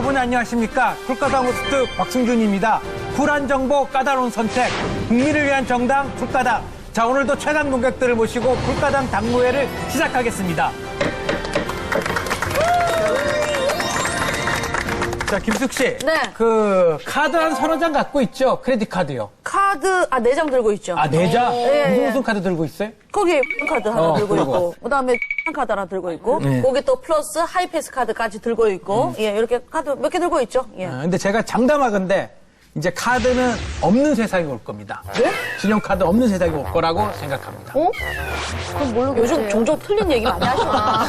여러분 안녕하십니까? 쿨카당 호스트 박승준입니다. 쿨한 정보 까다로운 선택, 국민을 위한 정당 쿨카당. 자, 오늘도 최강 논객들을 모시고 쿨카당 당무회를 시작하겠습니다. 자, 김숙 씨. 네. 그 카드 한 서너 장 갖고 있죠? 크레딧 카드요. 카드, 4장 들고 있죠. 아, 4장? 예, 무슨 카드 들고 있어요? 거기 카드 하나 들고 그리고. 있고, 그 다음에 카드 하나 들고 있고, 네. 거기 또 플러스 하이패스 카드까지 들고 있고, 예, 이렇게 카드 몇 개 들고 있죠. 예. 근데 제가 장담하건대 이제 카드는 없는 세상이 올 겁니다. 네? 신용카드 없는 세상이 올 거라고 생각합니다. 어? 그럼 모르겠어요. 요즘 종종 틀린 얘기 많이 하시나.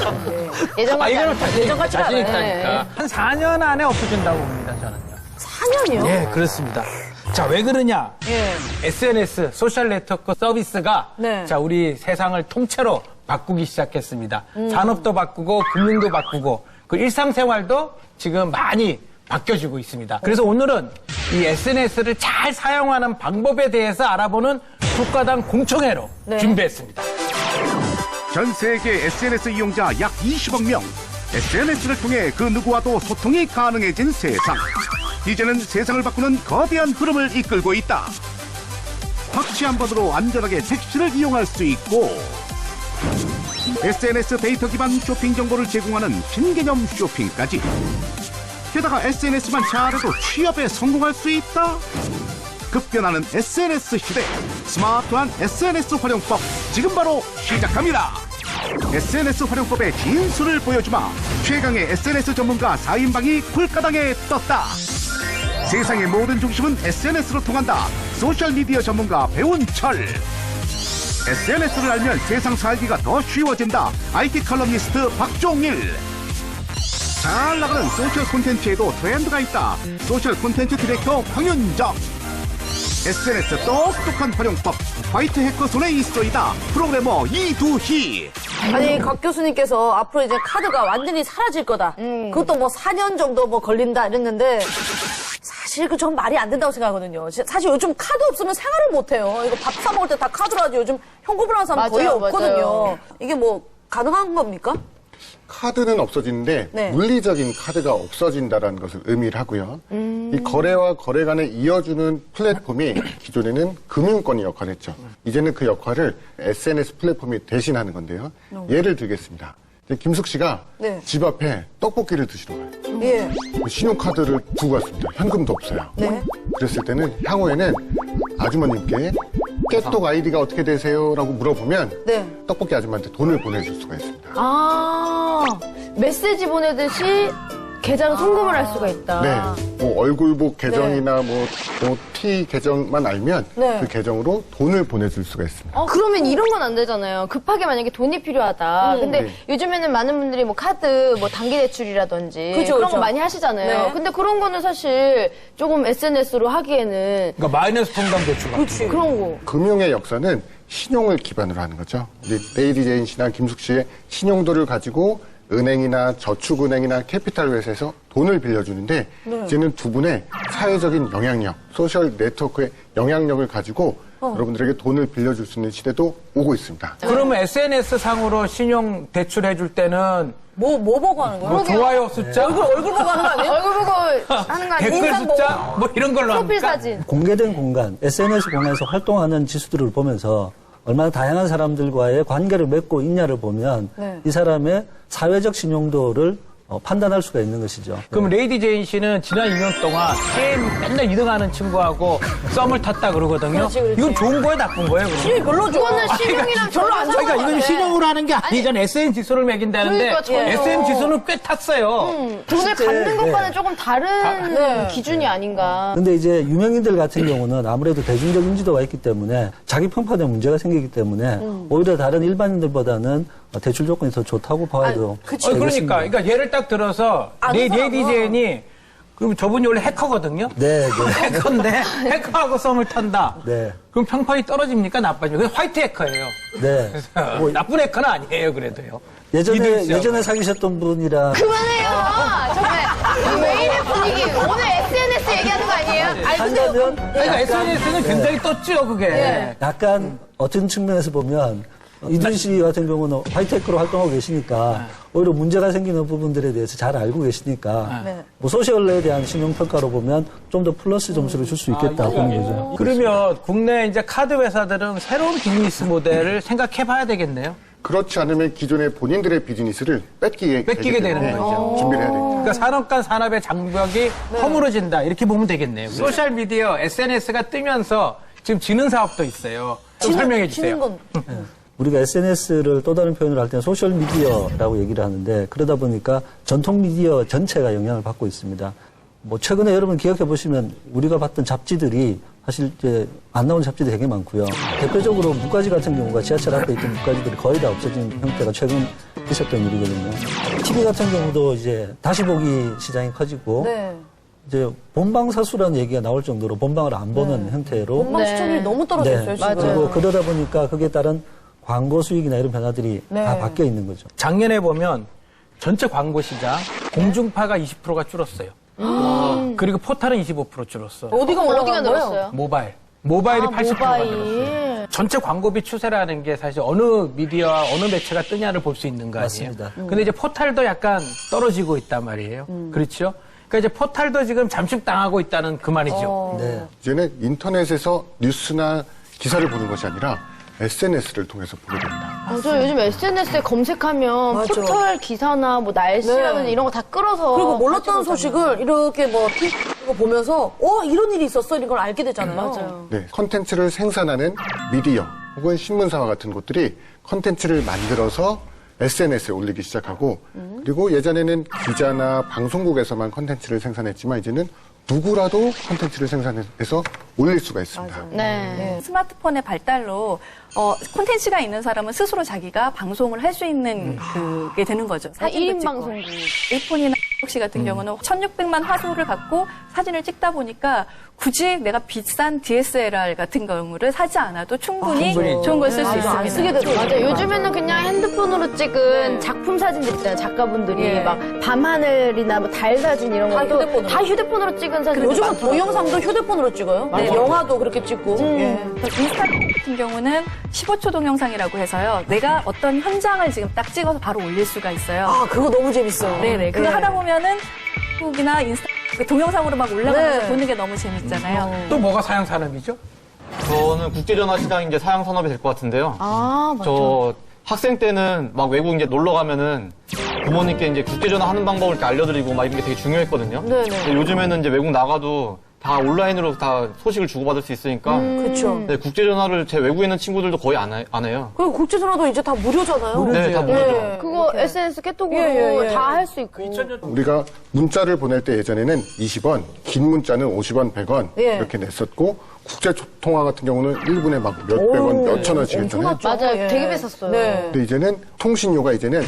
예전같이 이거는 예전같지 자신 않아요. 있다니까. 한 4년 안에 없어진다고 봅니다, 저는요. 4년이요? 예, 그렇습니다. 자, 왜 그러냐? 예. SNS, 소셜 네트워크 서비스가 네. 자, 우리 세상을 통째로 바꾸기 시작했습니다. 산업도 바꾸고, 금융도 바꾸고, 그 일상생활도 지금 많이 바뀌어지고 있습니다. 그래서 오늘은 이 SNS를 잘 사용하는 방법에 대해서 알아보는 쿨카당 공청회로 네. 준비했습니다. 전 세계 SNS 이용자 약 20억 명. SNS를 통해 그 누구와도 소통이 가능해진 세상. 이제는 세상을 바꾸는 거대한 흐름을 이끌고 있다. 터치 한 번으로 안전하게 택시를 이용할 수 있고, SNS 데이터 기반 쇼핑 정보를 제공하는 신개념 쇼핑까지. 게다가 SNS만 잘해도 취업에 성공할 수 있다. 급변하는 SNS 시대, 스마트한 SNS 활용법 지금 바로 시작합니다. SNS 활용법의 진수를 보여주마. 최강의 SNS 전문가 4인방이 쿨카당에 떴다. 세상의 모든 중심은 SNS로 통한다. 소셜미디어 전문가 배운철. SNS를 알면 세상 살기가 더 쉬워진다. IT 컬럼니스트 박종일. 잘 나가는 소셜 콘텐츠에도 트렌드가 있다. 소셜 콘텐츠 디렉터 황윤정. SNS 똑똑한 활용법 화이트 해커 손에 있어이다. 프로그래머 이두희. 아니, 각 교수님께서 앞으로 이제 카드가 완전히 사라질 거다. 그것도 뭐 4년 정도 뭐 걸린다 이랬는데, 사실 그 전 말이 안 된다고 생각하거든요. 사실 요즘 카드 없으면 생활을 못 해요. 이거 밥 사 먹을 때 다 카드로 하지. 요즘 현금으로 하는 사람 거의 맞아요, 없거든요. 맞아요. 이게 뭐 가능한 겁니까? 카드는 없어지는데 네. 물리적인 카드가 없어진다는 것을 의미를 하고요. 이 거래와 거래 간에 이어주는 플랫폼이 기존에는 금융권이 역할을 했죠. 이제는 그 역할을 SNS 플랫폼이 대신하는 건데요. 예를 들겠습니다. 이제 김숙 씨가 네. 집 앞에 떡볶이를 드시러 가요. 예. 신용카드를 두고 갔습니다. 현금도 없어요. 네. 그랬을 때는 향후에는 아주머님께 깨똑 아이디가 어떻게 되세요? 라고 물어보면 네. 떡볶이 아줌마한테 돈을 보내줄 수가 있습니다. 아, 메시지 보내듯이 계좌로 송금을 할 수가 있다. 네. 뭐 얼굴복 계정이나 뭐 T 계정만 알면 네. 그 계정으로 돈을 보내줄 수가 있습니다. 그러면 이런 건 안 되잖아요. 급하게 만약에 돈이 필요하다. 근데 네. 요즘에는 많은 분들이 뭐 카드, 뭐 단기 대출이라든지 그쵸, 그런 그쵸. 거 많이 하시잖아요. 네. 근데 그런 거는 사실 조금 SNS로 하기에는 그러니까 마이너스 통장 대출 같은 거. 그런 거. 금융의 역사는 신용을 기반으로 하는 거죠. 우리 레이디 제인 씨나 김숙 씨의 신용도를 가지고 은행이나 저축은행이나 캐피탈 회사에서 돈을 빌려주는데 이제는 두 분의 사회적인 영향력, 소셜 네트워크의 영향력을 가지고 여러분들에게 돈을 빌려줄 수 있는 시대도 오고 있습니다. 그러면 SNS 상으로 신용 대출 해줄 때는 뭐 보고 하는 거예요? 뭐 좋아요 숫자, 얼굴 보고 하는 거 아니에요? 얼굴 보고 하는 거 아니에요? 댓글 인상 숫자, 뭐 이런 걸로 프로필 합니까? 사진. 공개된 공간, SNS 공간에서 활동하는 지수들을 보면서 얼마나 다양한 사람들과의 관계를 맺고 있냐를 보면 네. 이 사람의 사회적 신용도를 판단할 수가 있는 것이죠. 그럼 레이디 제인 씨는 지난 2년 동안 게임 맨날 2등하는 친구하고 썸을 탔다 그러거든요. 그렇지, 그렇지. 이건 좋은 거예요, 나쁜 거예요? 그럼? 신용이 별로 좋아. 이거는 신용이랑 별로 안 좋은 그러니까 것 이건 같아. 신용으로 하는 게 아니잖아요. SM 지수를 매긴다는데 그러니까 전혀. SM 지수는 꽤 탔어요. 돈을 갚는 것과는 조금 다른 네. 기준이 아닌가. 근데 이제 유명인들 같은 경우는 아무래도 대중적 인지도가 있기 때문에 자기 평판에 문제가 생기기 때문에 오히려 다른 일반인들보다는 대출 조건이 더 좋다고 봐도 그치. 그러니까 예를 딱 들어서 아는 레이디 사람은. 제인이 그럼 저분이 원래 해커거든요. 네, 네. 해커인데 해커하고 썸을 탄다. 네. 그럼 평판이 떨어집니까? 나빠집니까? 그게 화이트 해커예요. 네. 뭐 나쁜 해커는 아니에요, 그래도요. 예전에 사귀셨던 분이랑 그만해요. 정말 왜 이래 분위기. 오늘 SNS 얘기하는 거 아니에요? 아니 근데 한다면 그러니까 SNS는 굉장히 떴죠, 그게. 약간 어떤 측면에서 보면 이준 씨 같은 경우는 하이테크로 활동하고 계시니까 오히려 문제가 생기는 부분들에 대해서 잘 알고 계시니까 네. 뭐 소셜에 대한 신용평가로 보면 좀 더 플러스 점수를 줄 수 있겠다 보는 거죠. 그러면 국내 이제 카드 회사들은 새로운 비즈니스 모델을 생각해 봐야 되겠네요. 그렇지 않으면 기존의 본인들의 비즈니스를 뺏기게 되는 때문에 거죠. 준비를 해야 됩니다. 그러니까 산업 간 산업의 장벽이 허물어진다. 이렇게 보면 되겠네요. 소셜미디어, SNS가 뜨면서 지금 지는 사업도 있어요. 좀 설명해 주세요. 지는 건 우리가 SNS를 또 다른 표현을 할 때는 소셜미디어라고 얘기를 하는데 그러다 보니까 전통 미디어 전체가 영향을 받고 있습니다. 뭐 최근에 여러분 기억해 보시면 우리가 봤던 잡지들이 사실 이제 안 나온 잡지도 되게 많고요. 대표적으로 무가지 같은 경우가 지하철 앞에 있던 무가지들이 거의 다 없어진 형태가 최근 있었던 일이거든요. TV 같은 경우도 이제 다시 보기 시장이 커지고 네. 이제 본방사수라는 얘기가 나올 정도로 본방을 안 보는 형태로 본방 시청률이 너무 떨어졌어요, 지금. 그리고 그러다 보니까 거기에 따른 광고 수익이나 이런 변화들이 네. 다 바뀌어 있는 거죠. 작년에 보면 전체 광고 시장 공중파가 20%가 줄었어요. 그리고 포탈은 25% 줄었어. 어디가 어디가 올라간 거예요? 늘었어요? 모바일이 80%가 모바일. 늘었어요. 전체 광고비 추세라는 게 사실 어느 미디어와 어느 매체가 뜨냐를 볼 수 있는 거 아니에요? 맞습니다. 근데 이제 포탈도 약간 떨어지고 있단 말이에요. 그렇죠? 그러니까 이제 포탈도 지금 잠식당하고 있다는 그 말이죠. 네. 이제는 인터넷에서 뉴스나 기사를 보는 것이 아니라 SNS를 통해서 보게 됩니다. 맞아요. 요즘 SNS에 검색하면 맞아. 포털 기사나 뭐 날씨라든지 네. 이런 거 다 끌어서. 그리고 몰랐던 가지고 소식을 이렇게 뭐 TV 보면서 이런 일이 있었어 이런 걸 알게 되잖아요. 맞아요. 네, 컨텐츠를 생산하는 미디어 혹은 신문사와 같은 곳들이 컨텐츠를 만들어서 SNS에 올리기 시작하고 그리고 예전에는 기자나 방송국에서만 컨텐츠를 생산했지만 이제는 누구라도 컨텐츠를 생산해서 올릴 수가 있습니다. 네. 스마트폰의 발달로 콘텐츠가 있는 사람은 스스로 자기가 방송을 할 수 있는 그게 되는 거죠. 사진도 1인 찍고. 방송국. 에이폰이나 혹시 같은 경우는 1600만 화소를 갖고 사진을 찍다 보니까 굳이 내가 비싼 DSLR 같은 경우를 사지 않아도 충분히 좋은 걸 쓸 수 있습니다. 안 쓰게 되더라고요. 맞아요. 요즘에는 그냥 핸드폰으로 찍은 작품 사진들 있잖아요. 작가분들이 네. 막 밤하늘이나 뭐 달 사진 이런 다 것도 휴대폰으로. 다 휴대폰으로 찍은 사진. 요즘은 동영상도 휴대폰으로 찍어요. 네. 영화도 그렇게 찍고. 예. 인스타 같은 경우는 15초 동영상이라고 해서요. 내가 어떤 현장을 지금 딱 찍어서 바로 올릴 수가 있어요. 아, 그거 너무 재밌어요. 네네. 그거 하다 보면은 페이스북이나 인스타 동영상으로 막 올라가면서 네. 보는 게 너무 재밌잖아요. 또 뭐가 사양 산업이죠? 저는 국제전화 시장이 이제 사양 산업이 될 것 같은데요. 아, 맞아. 저 학생 때는 막 외국 이제 놀러 가면은 부모님께 이제 국제전화 하는 방법을 이렇게 알려드리고 막 이런 게 되게 중요했거든요. 네네. 근데 요즘에는 이제 외국 나가도 다 온라인으로 다 소식을 주고받을 수 있으니까 그렇죠. 네, 국제전화를 제 외국에 있는 친구들도 거의 안 해요. 그리고 국제전화도 이제 다 무료잖아요. 네, 다 무료죠. 예. 그거 SNS 깨톡으로 예, 예. 다 할 수 있고. 우리가 문자를 보낼 때 예전에는 20원, 긴 문자는 50원, 100원 예. 이렇게 냈었고 국제통화 같은 경우는 1분에 막 몇백 원, 몇천 원씩 했잖아요. 맞아요. 예. 되게 비쌌어요. 네. 근데 이제는 통신료가 이제는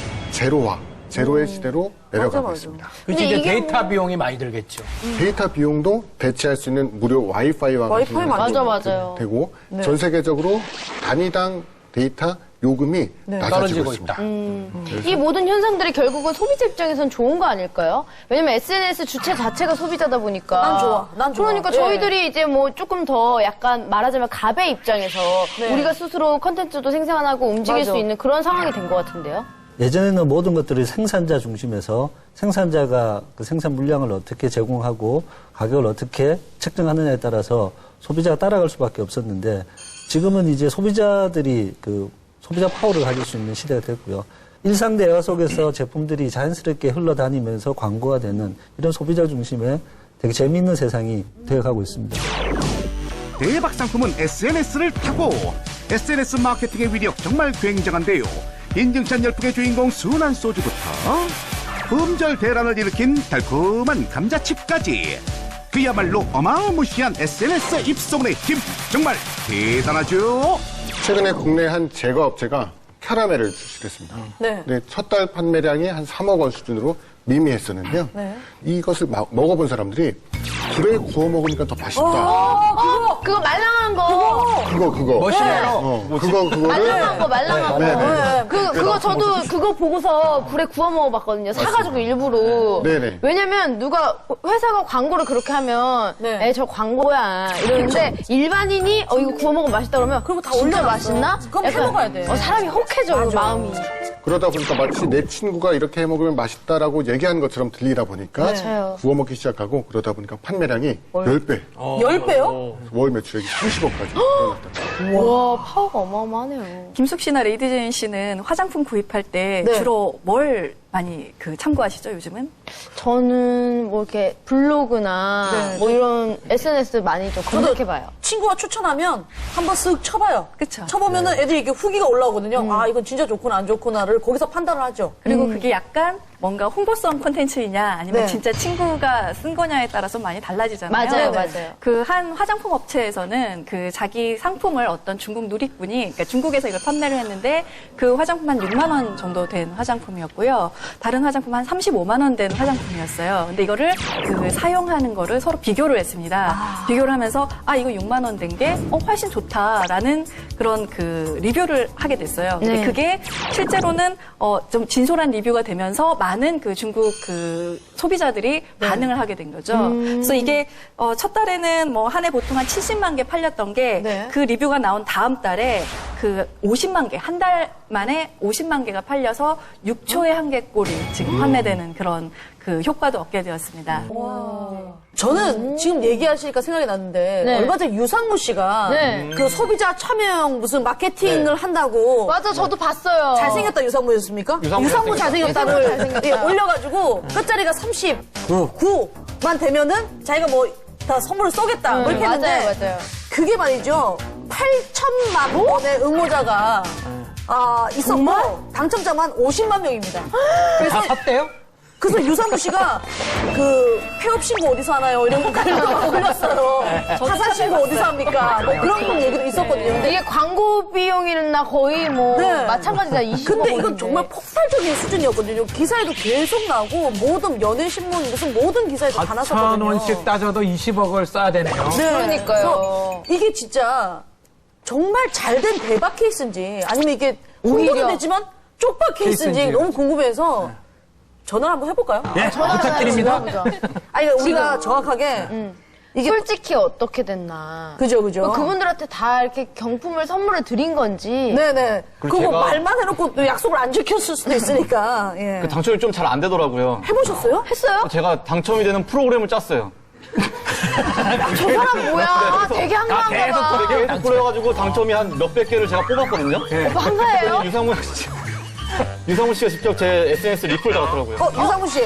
제로의 시대로 내려가고 맞아. 있습니다. 그치, 근데 이제 이게 데이터 비용이 많이 들겠죠. 데이터 비용도 대체할 수 있는 무료 와이파이와 같은 와이파이 게 맞아, 맞아요. 되고 전 세계적으로 단위당 데이터 요금이 낮아지고 떨어지고 있습니다. 이 모든 현상들이 결국은 소비자 입장에선 좋은 거 아닐까요? 왜냐면 SNS 주체 자체가 소비자다 보니까. 난 좋아. 난 좋아. 그러니까 예. 저희들이 이제 뭐 조금 더 약간 말하자면 갑의 입장에서 네. 우리가 스스로 컨텐츠도 생산하고 움직일 맞아. 수 있는 그런 상황이 된 것 같은데요? 예전에는 모든 것들이 생산자 중심에서 생산자가 그 생산 물량을 어떻게 제공하고 가격을 어떻게 책정하느냐에 따라서 소비자가 따라갈 수밖에 없었는데 지금은 이제 소비자들이 그 소비자 파워를 가질 수 있는 시대가 됐고요. 일상 대화 속에서 제품들이 자연스럽게 흘러다니면서 광고가 되는 이런 소비자 중심의 되게 재미있는 세상이 되어가고 있습니다. 대박 상품은 SNS를 타고 SNS 마케팅의 위력 정말 굉장한데요. 인증샷 열풍의 주인공 순한 소주부터 품절 대란을 일으킨 달콤한 감자칩까지 그야말로 어마무시한 SNS 입소문의 힘 정말 대단하죠. 최근에 국내 한 제과업체가 캐러멜을 출시했습니다. 네. 근데 첫 달 판매량이 한 3억 원 수준으로 미미했었는데요. 이것을 먹어본 사람들이 불에 구워 먹으니까 더 맛있다. 그거 말랑한 거. 그거. 머시멜로. 그거를 말랑한 거, 말랑한 거. 네. 그거 저도 그거 보고서 불에 구워 먹어봤거든요. 사가지고 일부러. 네네. 왜냐면 누가 회사가 광고를 그렇게 하면 네. 저 광고야 이러는데 일반인이 이거 구워 먹으면 맛있다 그러면 그리고 다 진짜 올려놨어. 맛있나? 그럼 해 먹어야 돼. 사람이 혹해져 마음이. 그러다 보니까 마치 내 친구가 이렇게 해 먹으면 맛있다라고 얘기하는 것처럼 들리다 보니까 맞아요. 구워 먹기 시작하고 그러다 보니까 판매량이 10배, 10배요? 월 매출액이 30억까지 늘어났다. 와 파워가 어마어마하네요. 김숙 씨나 레이디 제인 씨는 화장품 구입할 때 네. 주로 뭘 많이 참고하시죠, 요즘은? 저는 뭐 이렇게 블로그나 네. 뭐 이런 SNS 많이 좀 검색해봐요. 친구가 추천하면 한번 쓱 쳐봐요. 그쵸. 쳐보면은 애들이 이게 후기가 올라오거든요. 아, 이건 진짜 좋구나, 안 좋구나를 거기서 판단을 하죠. 그리고 그게 약간 뭔가 홍보성 콘텐츠이냐 아니면 네. 진짜 친구가 쓴 거냐에 따라서 많이 달라지잖아요. 맞아요, 네. 맞아요. 그 한 화장품 업체에서는 그 자기 상품을 어떤 중국 누리꾼이 그러니까 중국에서 이걸 판매를 했는데 그 화장품 한 6만 원 정도 된 화장품이었고요. 다른 화장품 한 35만 원 된 화장품이었어요. 근데 이거를 그 사용하는 거를 서로 비교를 했습니다. 비교를 하면서 이거 6만 원 된 게 훨씬 좋다라는 그런 그 리뷰를 하게 됐어요. 근데 네. 그게 실제로는 좀 진솔한 리뷰가 되면서 많은 그 중국 그 소비자들이 반응을 하게 된 거죠. 그래서 이게 첫 달에는 뭐 한 해 보통 한 70만 개 팔렸던 게 그 네. 리뷰가 나온 다음 달에 그 50만 개, 한 달 만에 50만 개가 팔려서 6초에 한 개 꼴이 지금 판매되는 그런 그 효과도 얻게 되었습니다. 저는 지금 얘기하시니까 생각이 났는데 네. 얼마 전에 유상무 씨가 네. 그 소비자 참여형 무슨 마케팅을 한다고 맞아, 저도 봤어요. 잘생겼다 유상무였습니까? 유상무 잘생겼다를 잘생겼다. 예, 올려가지고 끝자리가 39만 되면은 자기가 뭐 다 선물을 쏘겠다 뭐 이렇게 했는데 맞아요. 그게 말이죠 8천만 원의 응모자가 있었고 당첨자만 50만 명입니다. 다 샀대요? 그래서 유상무 씨가 그 폐업 신고 어디서 하나요? 이런 글도 올렸어요. 타산 신고 어디서 합니까? 뭐 그런 얘기도 있었거든요. 근데 이게 광고 비용이나 거의 뭐 네. 마찬가지다 20억 근데 이건 원인데. 정말 폭발적인 수준이었거든요. 기사에도 계속 나오고 모든 연예신문 무슨 모든 기사에도 다 났었거든요. 4,000원씩 따져도 20억을 써야 되네요. 네. 그러니까요. 그래서 이게 진짜 정말 잘된 대박 케이스인지 아니면 이게 홍보는 오히려. 됐지만 쪽박 케이스인지 케이스인지. 너무 궁금해서 전화를 한번 해볼까요? 예, 부탁드립니다. 아니 우리가 정확하게 이게 솔직히 어떻게 됐나. 그죠. 그분들한테 다 이렇게 경품을 선물을 드린 건지. 네네. 그거 제가- 말만 해놓고 또 약속을 안 지켰을 수도 있으니까. 예. 그 당첨이 좀 잘 안 되더라고요. 해보셨어요? 했어요? 제가 당첨이 되는 프로그램을 짰어요. 저 사람 뭐야? 되게 한가한가 봐. 계속 뿌려가지고 당첨이 한 몇백 개를 제가 뽑았거든요. 오빠 한가해요? 유상무 씨가 직접 제 SNS 리플 달았더라고요. 유상무 씨.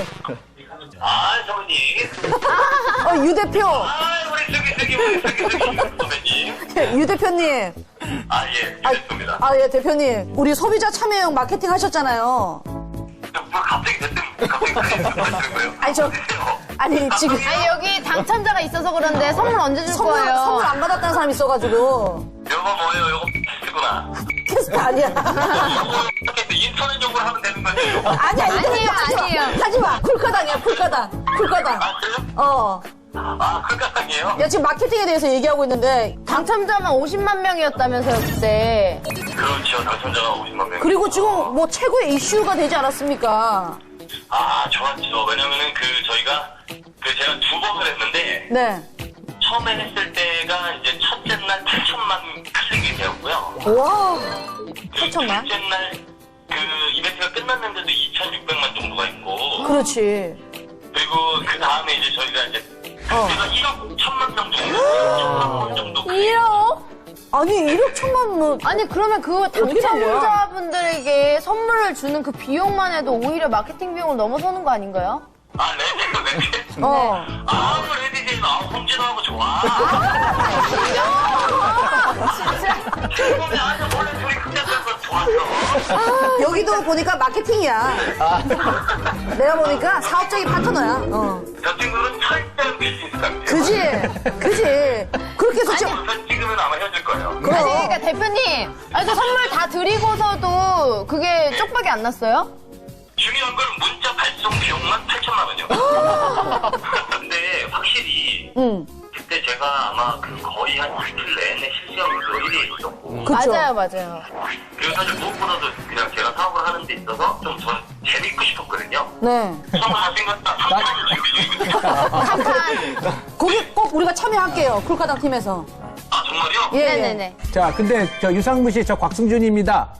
저분이. 유 대표. 우리 선배님. 유 대표님. 예, 알겠습니다. 예, 대표님. 우리 소비자 참여형 마케팅 하셨잖아요. 갑자기 거예요? 아니, 지금. 아니 여기 당첨자가 있어서 그런데 선물 언제 줄 거예요? 선물 안 받았다는 사람이 있어가지고. 요거 뭐예요? 요거 X구나. 캐스트 아니야. 이렇게 인터넷 용어로 하면 되는 거지. 아니에요. 하지 마. 쿨카당이야, 쿨카당. 쿨카당. 그래요? 그럴까요? 야, 지금 마케팅에 대해서 얘기하고 있는데. 당첨자만 50만 명이었다면서요 그때. 그렇죠. 당첨자가 50만 명. 그리고 지금 뭐 최고의 이슈가 되지 않았습니까? 좋았죠. 왜냐면은 저희가 제가 2번을 했는데 네. 처음에 했을 때가 이제 첫째 날 8천만 클릭이 되었고요. 와. 그 8천만? 둘째 날 이벤트가 끝났는데도 2,600만 정도가 있고. 그렇지. 그리고 그 다음에 이제 저희가 이제 제가 1억 1천만 명 정도, 1천만 원 정도. 1억? 아니, 1억 천만 뭐. 아니 그러면 그 된 거야? 당첨자분들에게 선물을 주는 그 비용만 해도 오히려 마케팅 비용을 넘어서는 거 아닌가요? 네. 우리 레디제이는 홍진호하고 좋아. 진짜. 원래 둘이 끝났던 좋았어. 여기도 보니까 마케팅이야. 내가 보니까 사업적인 파트너야. 저 친구는 철저한 비즈니스감이에요. 그지? 그렇게 해서 지금. 저 찍으면 아마 헤어질 거예요. 아니 그러니까 대표님, 그 선물 다 드리고서도 그게 쪽박이 안 났어요? 중요한 중요한 건 문자 발송 비용만 8천만 원이요. 근데 확실히 그때 제가 아마 그 거의 한 이틀 내내 실시간으로 1위에 있었고 맞아요. 그리고 사실 무엇보다도 그냥 제가 사업을 하는 데 있어서 좀 저는 재밌고 싶었거든요. 네. 처음 잘생겼다. 3탄을 준비 중이거든요. 거기 꼭 우리가 참여할게요. 쿨카당 팀에서. 아 정말요? 예, 네네네. 자, 근데 저 유상무 씨, 저 곽승준입니다.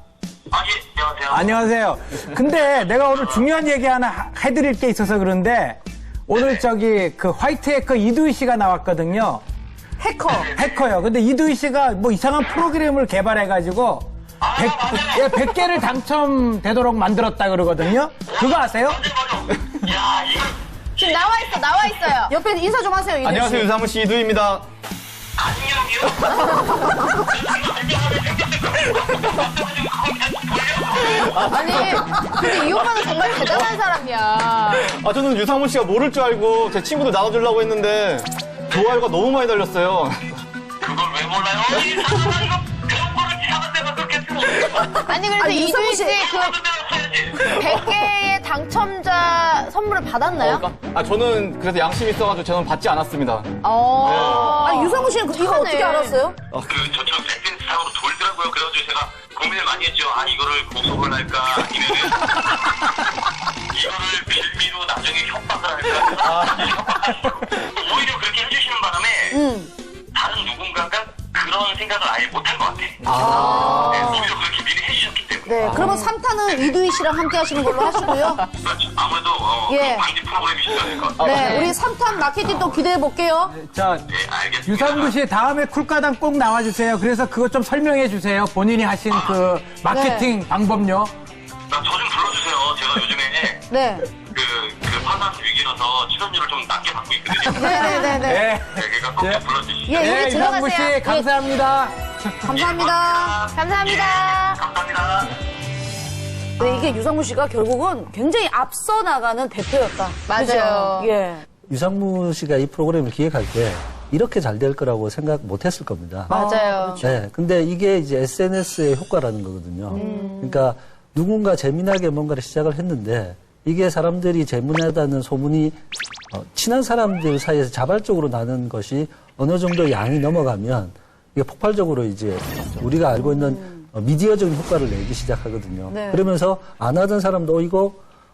아 예, 안녕하세요. 안녕하세요. 근데 내가 오늘 중요한 얘기 하나 해드릴 게 있어서 그런데 오늘 저기 그 화이트 해커 이두희 씨가 나왔거든요. 해커요. 근데 이두희 씨가 뭐 이상한 프로그램을 개발해가지고 100개를 당첨되도록 만들었다 그러거든요. 그거 아세요? 야 이거 지금 나와 있어요. 옆에 인사 좀 하세요. 이두희 씨. 안녕하세요, 유상무 씨, 이두희입니다. 아니, 근데 이 오빠는 정말 대단한 사람이야. 아, 저는 유상무 씨가 모를 줄 알고 제 친구들 나눠주려고 했는데 좋아요가 너무 많이 달렸어요. 그걸 왜 몰라요? 이 사람은 이거 그런 거를 이상한 데가 그렇게 쓰고 아니, 그래서 이두희 씨 그 100개의 당첨자 선물을 받았나요? 아, 저는 그래서 양심이 있어가지고 저는 받지 않았습니다. 아니, 유상무 씨는 이거 착하네. 어떻게 알았어요? 그 저처럼 SNS 상으로 돌더라고요. 그래가지고 제가 고민을 많이 했죠. 아 이거를 고소를 할까 아니면은 이거를 빌미로 나중에 협박을 할까. 오히려 그렇게 해주시는 바람에 다른 누군가가 그런 생각을 아예 못한 것 같아. 네, 오히려 그렇게 미리 해주셨기 때문에. 네. 그러면 3탄은 이두희 씨랑 함께 하시는 걸로 하시고요. 그렇죠. 아무래도 예. 광지 프로그램이시다 보니까. 네. 우리 3탄 마케팅 또 기대해 볼게요. 자, 네, 알겠습니다. 유상무 씨 다음에 쿨가당 꼭 나와주세요. 그래서 그거 좀 설명해 주세요. 본인이 하신 그 마케팅 방법요. 저 좀 불러주세요. 제가 요즘에 네. 그 파산 위기라서 출연료를 좀 낮게 받고 있거든요. 네네네. 네. 네, 그러니까 꼭 좀 불러주시죠. 예, 네, 우리 유상무 들어가세요. 씨 감사합니다. 감사합니다. 감사합니다. 감사합니다. 네, 이게 유상무 씨가 결국은 굉장히 앞서 나가는 대표였다. 맞아요. 그죠? 예. 유상무 씨가 이 프로그램을 기획할 때 이렇게 잘 될 거라고 생각 못 했을 겁니다. 맞아요. 네, 근데 이게 이제 SNS의 효과라는 거거든요. 그러니까 누군가 재미나게 뭔가를 시작을 했는데 이게 사람들이 재미나다는 소문이 친한 사람들 사이에서 자발적으로 나는 것이 어느 정도 양이 넘어가면 이게 폭발적으로 이제 우리가 알고 있는 미디어적인 효과를 내기 시작하거든요. 네. 그러면서 안 하던 사람도 이거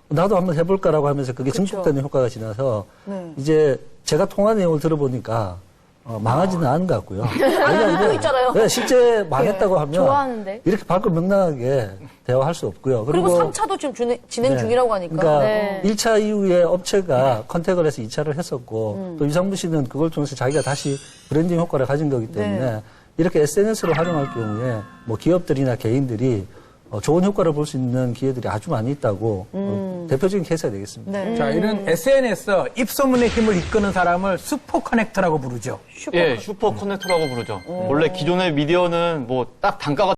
나도 한번 해볼까라고 하면서 그게 증폭되는 효과가 지나서 네. 이제 제가 통화 내용을 들어보니까 망하지는 않은 것 같고요. 알고 있잖아요. 네, 실제 망했다고 하면 좋아하는데? 이렇게 밝고 명랑하게 대화할 수 없고요. 그리고 3차도 지금 진행 네. 중이라고 하니까. 그러니까 네. 1차 이후에 업체가 컨택을 해서 2차를 했었고 또 유상무 씨는 그걸 통해서 자기가 다시 브랜딩 효과를 가진 거기 때문에 네. 이렇게 SNS를 활용할 경우에 뭐 기업들이나 개인들이 좋은 효과를 볼 수 있는 기회들이 아주 많이 있다고 대표적인 케이스가 되겠습니다. 네. 자, 이런 SNS 입소문의 힘을 이끄는 사람을 슈퍼 커넥터라고 부르죠. 예, 슈퍼 커넥터라고 부르죠. 원래 기존의 미디어는 뭐 딱 단가가